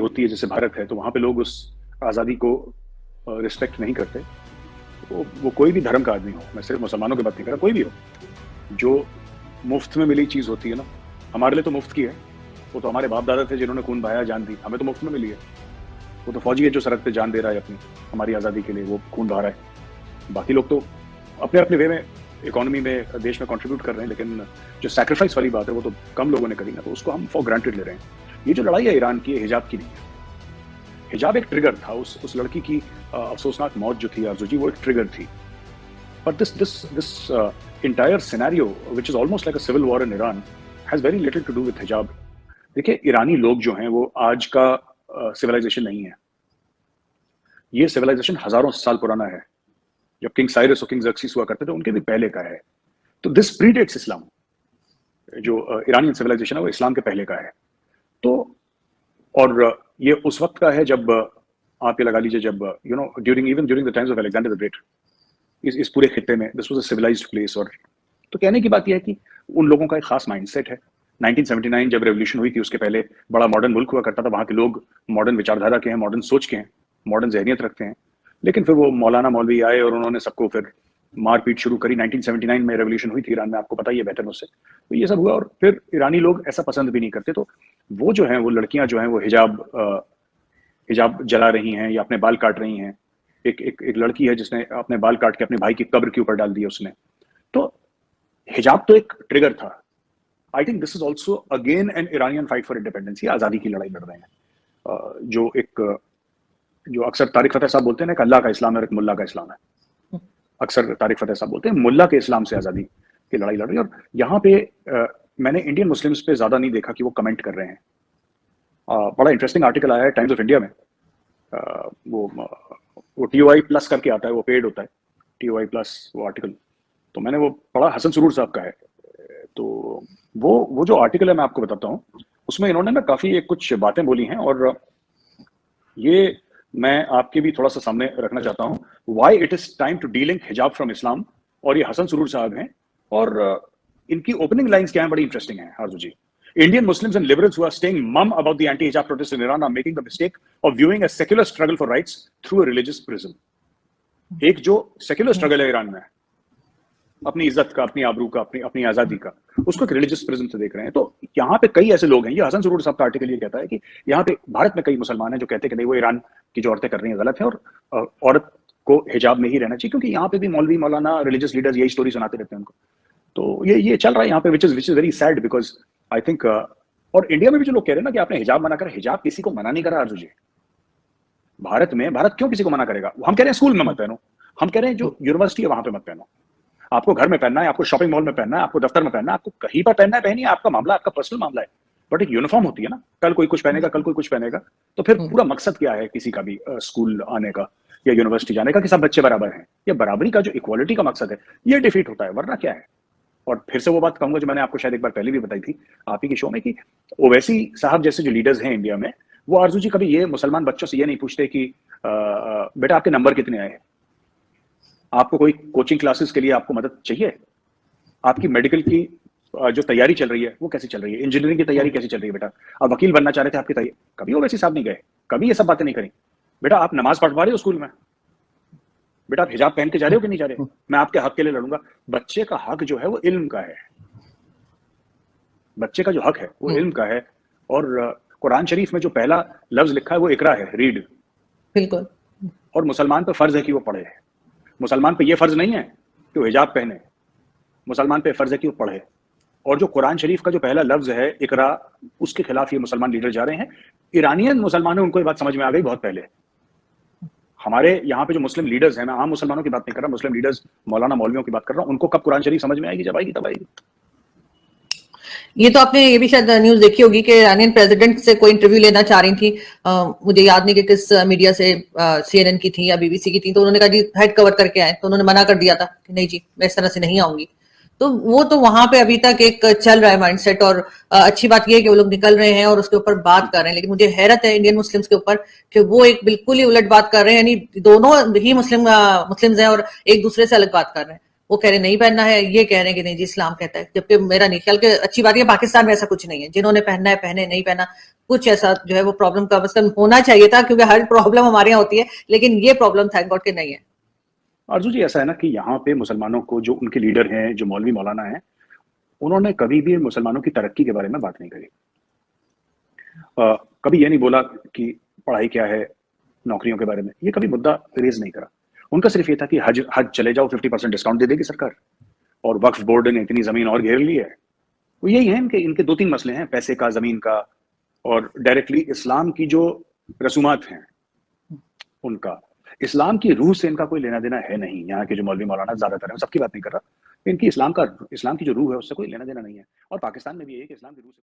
होती है जैसे भारत है, तो वहाँ पे लोग उस आज़ादी को रिस्पेक्ट नहीं करते। वो कोई भी धर्म का आदमी हो, मैं सिर्फ मुसलमानों की बात नहीं कर रहा, कोई भी हो, जो मुफ्त में मिली चीज़ होती है ना, हमारे लिए तो मुफ्त की है, वो तो हमारे बाप दादा थे जिन्होंने खून बहाया, जान दी, हमें तो मुफ्त में मिली है। वो तो फौजी है जो सड़क पे जान दे रहा है अपनी, हमारी आज़ादी के लिए वो खून बहा रहा है। बाकी लोग तो अपने अपने वे में इकोनॉमी में, देश में कंट्रीब्यूट कर रहे हैं, लेकिन जो सैक्रिफाइस वाली बात है वो तो कम लोगों ने करी ना, तो उसको हम फॉर ग्रांटेड ले रहे हैं। ये जो लड़ाई है ईरान की, हिजाब की नहीं है। हिजाब एक ट्रिगर था, उस लड़की की अफसोसनाक मौत जो थी आरजू जी, वो एक ट्रिगर थी। But this entire scenario, which is almost like a civil war in Iran, has very little to do with hijab. देखिए, ईरानी लोग जो हैं वो आज का सिविलाइजेशन नहीं है, ये सिविलाइजेशन हजारों साल पुराना है। जब किंग साइरस और किंग ज़र्क्सिस हुआ करते थे, उनके भी पहले का है। तो दिस प्रीडेट्स इस्लाम। जो ईरानियन सिविलाइजेशन है वो इस्लाम के पहले का है। तो और ये उस वक्त का है जब आप ये लगा लीजिए, जब during the times of Alexander the Great, इस पूरे खित्ते में this was a civilised place. और तो कहने की बात यह है कि उन लोगों का एक खास माइंडसेट है। 1979 जब रेवोल्यूशन हुई थी, उसके पहले बड़ा मॉडर्न मुल्क हुआ करता था, वहाँ के लोग मॉडर्न विचारधारा के हैं, मॉडर्न सोच के हैं, मॉडर्न जहनियत रखते हैं। लेकिन फिर वो मौलाना मौलवी आए और उन्होंने सबको फिर मारपीट शुरू करी। 1979 में रेवोल्यूशन हुई थी ईरान में, आपको पता ही है बेहतर मुझसे। तो ये सब हुआ और फिर ईरानी लोग ऐसा पसंद भी नहीं करते। तो वो जो हैं, वो लड़कियां जो हैं वो हिजाब जला रही हैं या अपने बाल काट रही हैं। एक लड़की है जिसने अपने बाल काट के अपने भाई की कब्र के ऊपर डाल दिया उसने। तो हिजाब तो एक ट्रिगर था। I think this is also again an Iranian fight for independence. आज़ादी की लड़ाई लड़ रहे हैं। जो अक्सर तारिक फतेह साहब बोलते हैं ना, अल्लाह का इस्लाम है और एक मुल्ला का इस्लाम है। अक्सर तारिक फतेह साहब बोलते हैं मुल्ला के इस्लाम से आज़ादी की लड़ाई लड़ रही है। और यहाँ पे मैंने इंडियन मुस्लिम्स पे ज़्यादा नहीं देखा कि वो कमेंट कर रहे हैं। बड़ा इंटरेस्टिंग आर्टिकल आया है टाइम्स ऑफ इंडिया में। वो TOI प्लस करके आता है, वो पेड होता है TOI प्लस वो आर्टिकल। तो मैंने वो पढ़ा, हसन सुरूर साहब का है। तो वो जो आर्टिकल है मैं आपको बताता हूँ, उसमें इन्होंने ना काफ़ी कुछ बातें बोली हैं और ये मैं आपके भी थोड़ा सा सामने रखना चाहता हूँ। Why it is time to delink hijab from Islam. और ये हसन सुरूर साहब हैं और इनकी ओपनिंग लाइंस क्या है, बड़ी इंटरेस्टिंग है आरजू जी। Indian Muslims and liberals who are staying mum about the anti-hijab protests in Iran are making the mistake of viewing a secular struggle for rights through a religious prism. एक जो secular struggle है Iran में, अपनी इज्जत का, अपनी आबरू का, अपनी आजादी का, उसको एक रिलीजियस प्रिज्म से देख रहे हैं। तो यहाँ पे कई ऐसे लोग हैं, ये हसन सुरूर साहब का आर्टिकल ये कहता है कि यहाँ पे भारत में कई मुसलमान हैं जो कहते हैं कि नहीं, वो ईरान की जो औरतें कर रही हैं गलत है और औरत को हिजाब में ही रहना चाहिए, क्योंकि यहाँ पे भी मौलवी मौलाना रिलीजियस लीडर्स यही स्टोरी सुनाते रहते हैं उनको। तो ये चल रहा है यहाँ पे, which is very sad because I think और इंडिया में भी जो लोग कह रहे हैं ना कि आपने हिजाब मना करा, हिजाब किसी को मना नहीं करा आरजू जी। भारत क्यों किसी को मना करेगा? हम कह रहे हैं स्कूल में मत पहनो, हम कह रहे हैं जो यूनिवर्सिटी है वहां पे मत पहनो। आपको घर में पहनना है, आपको शॉपिंग मॉल में पहनना है, आपको दफ्तर में पहनना है, आपको कहीं पर पहनना है पहनिए, आपका मामला, आपका पर्सनल मामला है। बट एक यूनिफॉर्म होती है ना, कल कोई कुछ पहनेगा, कल कोई कुछ पहनेगा, तो फिर पूरा मकसद क्या है किसी का भी स्कूल आने का या यूनिवर्सिटी जाने का कि सब बच्चे बराबर हैं। या बराबरी का जो इक्वालिटी का मकसद है, ये डिफीट होता है, वरना क्या है। और फिर से वो बात कहूंगा जो मैंने आपको शायद एक बार पहले भी बताई थी आप ही के शो में, कि ओवैसी साहब जैसे जो लीडर्स हैं इंडिया में, वो आरजू जी कभी ये मुसलमान बच्चों से ये नहीं पूछते कि बेटा आपके नंबर कितने आए, आपको कोई कोचिंग क्लासेस के लिए आपको मदद चाहिए, आपकी मेडिकल की जो तैयारी चल रही है वो कैसी चल रही है, इंजीनियरिंग की तैयारी कैसी चल रही है, बेटा आप वकील बनना चाह रहे थे, आपकी तैयारी, कभी ओवैसी साहब नहीं गए, कभी ये सब बातें नहीं करी। बेटा आप नमाज पढ़वा रहे हो स्कूल में, बेटा आप हिजाब पहन के जा रहे हो कि नहीं जा रहे, मैं आपके हक के लिए लड़ूंगा। बच्चे का हक जो है वो इल्म का है, बच्चे का जो हक है वो इल्म का है। और कुरान शरीफ में जो पहला लफ्ज लिखा है वो इकरा है, रीड। बिल्कुल। और मुसलमान पे फर्ज है कि वो पढ़े, मुसलमान पे ये फर्ज नहीं है कि वो हिजाब पहने, मुसलमान पे फर्ज है कि वो पढ़े। और जो कुरान शरीफ का जो पहला लफ्ज है इकरा, उसके खिलाफ ये मुसलमान लीडर जा रहे हैं। ईरानियन मुसलमान है, उनको ये बात समझ में आ गई बहुत पहले। हमारे यहाँ पे जो मुस्लिम लीडर्स हैं, मैं आम मुसलमानों की बात नहीं कर रहा, मुस्लिम लीडर्स मौलाना मौलवियों की बात कर रहा हूँ, उनको कब कुरान शरीफ समझ में आएगी? जब आएगी तब आएगी। ये तो आपने ये भी शायद न्यूज देखी होगी कि ईरानियन प्रेसिडेंट से कोई इंटरव्यू लेना चाह रही थी, मुझे याद नहीं कि किस मीडिया से, CNN की थी या BBC की थी, तो उन्होंने कहा जी हेड कवर करके आए, तो उन्होंने मना कर दिया था कि नहीं जी मैं इस तरह से नहीं आऊंगी। तो वो तो वहां पे अभी तक एक चल रहा है माइंडसेट। और अच्छी बात यह है कि वो लोग निकल रहे हैं और उसके ऊपर बात कर रहे हैं, लेकिन मुझे हैरत है इंडियन मुस्लिम्स के ऊपर कि वो एक बिल्कुल ही उलट बात कर रहे हैं, यानी दोनों ही मुस्लिम्स हैं और एक दूसरे से अलग बात कर रहे हैं। वो कह रहे नहीं पहनना है, ये कह रहे हैं कि नहीं जी इस्लाम कहता है, जबकि मेरा नहीं ख्याल कि अच्छी बात है पाकिस्तान में ऐसा कुछ नहीं है, जिन्होंने पहनना है पहने, नहीं पहना कुछ ऐसा जो है वो प्रॉब्लम कम से कम होना चाहिए था, क्योंकि हर प्रॉब्लम हमारे यहाँ होती है, लेकिन ये प्रॉब्लम थैंक गॉड के नहीं है। अर्जुन जी, ऐसा है ना कि यहाँ पे मुसलमानों को, जो उनके लीडर हैं, जो मौलवी मौलाना हैं, उन्होंने कभी भी मुसलमानों की तरक्की के बारे में बात नहीं करी। कभी ये नहीं बोला कि पढ़ाई क्या है, नौकरियों के बारे में, ये कभी मुद्दा रेज नहीं करा। उनका सिर्फ ये था कि हज हज चले जाओ, 50% डिस्काउंट दे देगी सरकार, और वक्फ बोर्ड ने इतनी जमीन और घेर ली है। वो यही है इनके इनके 2-3 मसले हैं, पैसे का, जमीन का, और डायरेक्टली इस्लाम की जो रसूमात हैं उनका। इस्लाम की रूह से इनका कोई लेना देना है नहीं। यहाँ के जो मौलवी मौलाना ज्यादातर है, सबकी बात नहीं कर रहा, इनकी इस्लाम की जो रूह है उससे कोई लेना देना नहीं है। और पाकिस्तान में भी यही है कि इस्लाम की रूह से